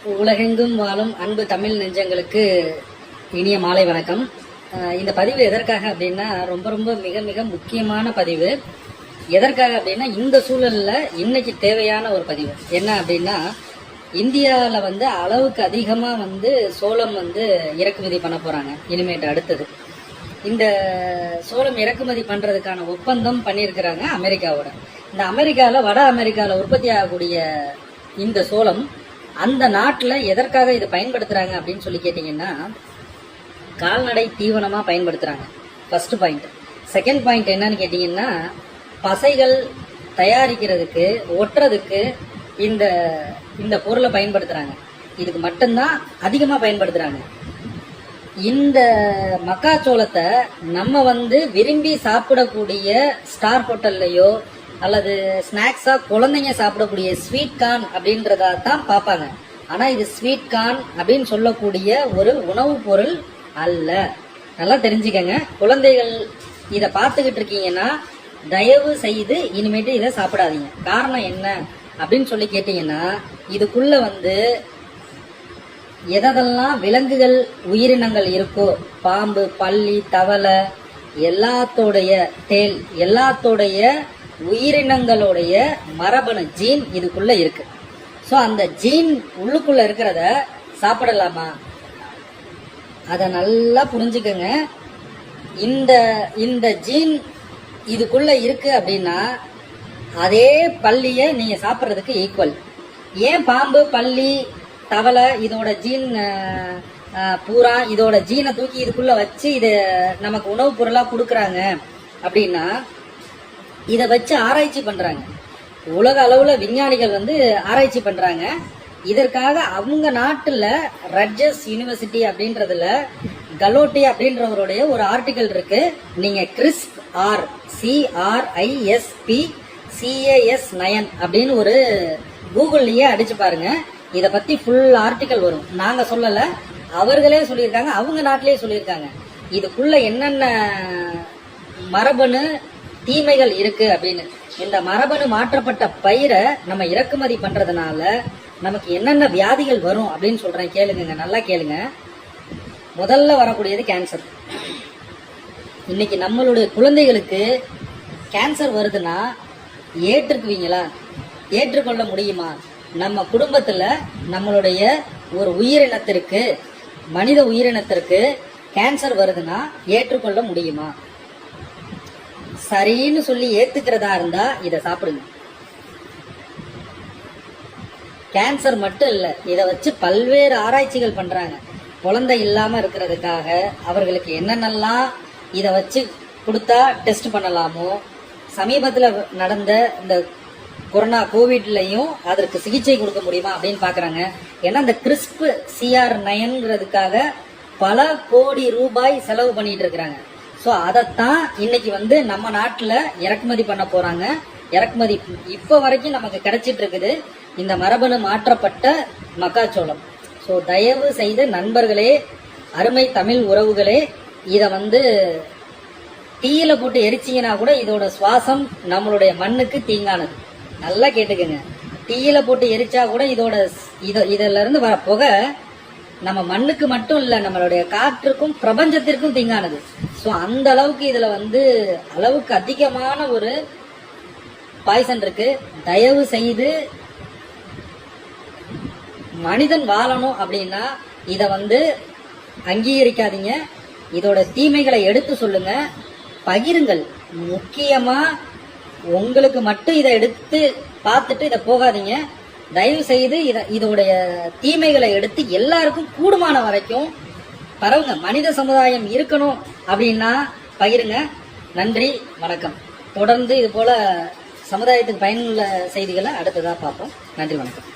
உலகெங்கும் வாழும் அன்பு தமிழ் நெஞ்சங்களுக்கு இனிய மாலை வணக்கம். இந்த பதிவு எதற்காக அப்படின்னா ரொம்ப ரொம்ப மிக மிக முக்கியமான பதிவு. எதற்காக அப்படின்னா இந்த சூழல்ல இன்னைக்கு தேவையான ஒரு பதிவு என்ன அப்படின்னா, இந்தியாவில் அளவுக்கு அதிகமாக சோளம் இறக்குமதி பண்ண போறாங்க. இனிமேட்டு அடுத்தது இந்த சோளம் இறக்குமதி பண்றதுக்கான ஒப்பந்தம் பண்ணியிருக்கிறாங்க அமெரிக்காவோட. இந்த அமெரிக்காவில் வட அமெரிக்காவில் உற்பத்தி ஆகக்கூடிய இந்த சோளம் அந்த நாட்டில் எதற்காக இது பயன்படுத்துறாங்க அப்படின்னு சொல்லி கேட்டீங்கன்னா, கால்நடை தீவனமாக பயன்படுத்துறாங்க. First point. செகண்ட் பாயிண்ட் என்னன்னு கேட்டீங்கன்னா, பசைகள் தயாரிக்கிறதுக்கு ஒட்டுறதுக்கு இந்த இந்த பொருளை பயன்படுத்துறாங்க. இதுக்கு மட்டும்தான் அதிகமாக பயன்படுத்துறாங்க. இந்த மக்காச்சோளத்தை நம்ம விரும்பி சாப்பிடக்கூடிய ஸ்டார் ஹோட்டல்லையோ அல்லது ஸ்நாக்ஸா குழந்தைங்க சாப்பிடக்கூடிய ஸ்வீட் கார்ன் அப்படின்றதா தான் பார்ப்பாங்க. ஆனா இது ஸ்வீட் கார்ன் அப்படின்னு சொல்லக்கூடிய ஒரு உணவுப் பொருள் அல்ல. நல்லா தெரிஞ்சுக்கங்க. குழந்தைகள் இதை பார்த்துக்கிட்டு இருக்கீங்கன்னா தயவு செய்து இனிமேட்டு இதை சாப்பிடாதீங்க. காரணம் என்ன அப்படின்னு சொல்லி கேட்டீங்கன்னா, இதுக்குள்ள எதெல்லாம் விலங்குகள் உயிரினங்கள் இருக்கோ, பாம்பு, பல்லி, தவளை, எல்லாத்தோடைய தேல், எல்லாத்தோடைய உயிரினங்களுடைய மரபணு ஜீன் இதுக்குள்ள இருக்கு. ஸோ அந்த ஜீன் உள்ளுக்குள்ள இருக்கிறத சாப்பிடலாமா? அதை நல்லா புரிஞ்சுக்கங்க. இந்த இந்த ஜீன் இதுக்குள்ள இருக்கு அப்படின்னா அதே பல்லியை நீங்க சாப்பிட்றதுக்கு ஈக்குவல். ஏன் பாம்பு, பல்லி, தவளை இதோட ஜீன் பூரா இதோட ஜீனை தூக்கி இதுக்குள்ள வச்சு இதை நமக்கு உணவுப் பொருளா கொடுக்குறாங்க அப்படின்னா, இதை வச்சு ஆராய்ச்சி பண்றாங்க. உலக அளவுல விஞ்ஞானிகள் ஆராய்ச்சி பண்றாங்க. இதற்காக அவங்க நாட்டுல ரட்ஜஸ் யூனிவர்சிட்டி அப்படின்றதுல கலோட்டி அப்படின்றவருடைய ஒரு ஆர்டிக்கல் இருக்கு. நீங்க கிறிஸ்ப் CRISP-CAS9 அப்படின்னு ஒரு கூகுள்லயே அடிச்சு பாருங்க. இத பத்தி ஃபுல் ஆர்டிக்கல் வரும். நாங்க சொல்லல, அவர்களே சொல்லியிருக்காங்க, அவங்க நாட்டிலேயே சொல்லியிருக்காங்க. இதுக்குள்ள என்னென்ன மரபணு தீமைகள் இருக்கு அப்படின்னு. இந்த மரபணு மாற்றப்பட்ட பயிரை நம்ம இறக்குமதி பண்றதுனால நமக்கு என்னென்ன வியாதிகள் வரும் அப்படின்னு சொல்றேன். கேளுங்க, நல்லா கேளுங்க. முதல்ல வரக்கூடியது கேன்சர். இன்னைக்கு நம்மளுடைய குழந்தைகளுக்கு கேன்சர் வருதுன்னா ஏற்றுக்குவீங்களா? ஏற்றுக்கொள்ள முடியுமா? நம்ம குடும்பத்துல நம்மளுடைய ஒரு உயிரினத்திற்கு, மனித உயிரினத்திற்கு கேன்சர் வருதுன்னா ஏற்றுக்கொள்ள முடியுமா? சரின்னு சொல்லி ஏத்துக்கிறதா இருந்தா இதை சாப்பிடுங்க. கேன்சர் மட்டும் இல்ல, இதை வச்சு பல்வேறு ஆராய்ச்சிகள் பண்றாங்க. குழந்தை இல்லாம இருக்கிறதுக்காக அவர்களுக்கு என்னென்னலாம் இதை வச்சு கொடுத்தா டெஸ்ட் பண்ணலாமோ, சமீபத்துல நடந்த இந்த கொரோனா கோவிட்லயும் அதற்கு சிகிச்சை கொடுக்க முடியுமா அப்படின்னு பாக்குறாங்க. ஏன்னா இந்த கிறிஸ்ப் CR9ங்கிறதுக்காக பல கோடி ரூபாய் செலவு பண்ணிட்டு இருக்கிறாங்க. ஸோ அதைத்தான் இன்னைக்கு நம்ம நாட்டில் இறக்குமதி பண்ண போறாங்க. இறக்குமதி இப்போ வரைக்கும் நமக்கு கிடைச்சிட்டு இருக்குது இந்த மரபணு மாற்றப்பட்ட மக்காச்சோளம். ஸோ தயவு செய்து நண்பர்களே, அருமை தமிழ் உறவுகளே, இதை தீயில போட்டு எரிச்சிங்கன்னா கூட இதோட சுவாசம் நம்மளுடைய மண்ணுக்கு தீங்கானது. நல்லா கேட்டுக்கங்க. தீயில போட்டு எரிச்சா கூட இதுல இருந்து வர புகை நம்ம மண்ணுக்கு மட்டும் இல்ல, நம்மளுடைய காற்றுக்கும் பிரபஞ்சத்திற்கும் தீங்கானது. ஸோ அந்த அளவுக்கு இதுல அளவுக்கு அதிகமான ஒரு பாய்சன் இருக்கு. தயவு செய்து மனிதன் வாழணும் அப்படின்னா இத அங்கீகரிக்காதீங்க. இதோட தீமைகளை எடுத்து சொல்லுங்க, பகிருங்கள். முக்கியமா உங்களுக்கு மட்டும் இதை எடுத்து பார்த்துட்டு இதை போகாதீங்க. தயவு செய்து இதோடைய தீமைகளை எடுத்து எல்லாருக்கும் கூடுமான வரைக்கும் பரவுங்க. மனித சமுதாயம் இருக்கணும் அப்படின்னா பகிருங்க. நன்றி, வணக்கம். தொடர்ந்து இது போல சமுதாயத்துக்கு பயனுள்ள செய்திகளை அடுத்ததா பார்ப்போம். நன்றி, வணக்கம்.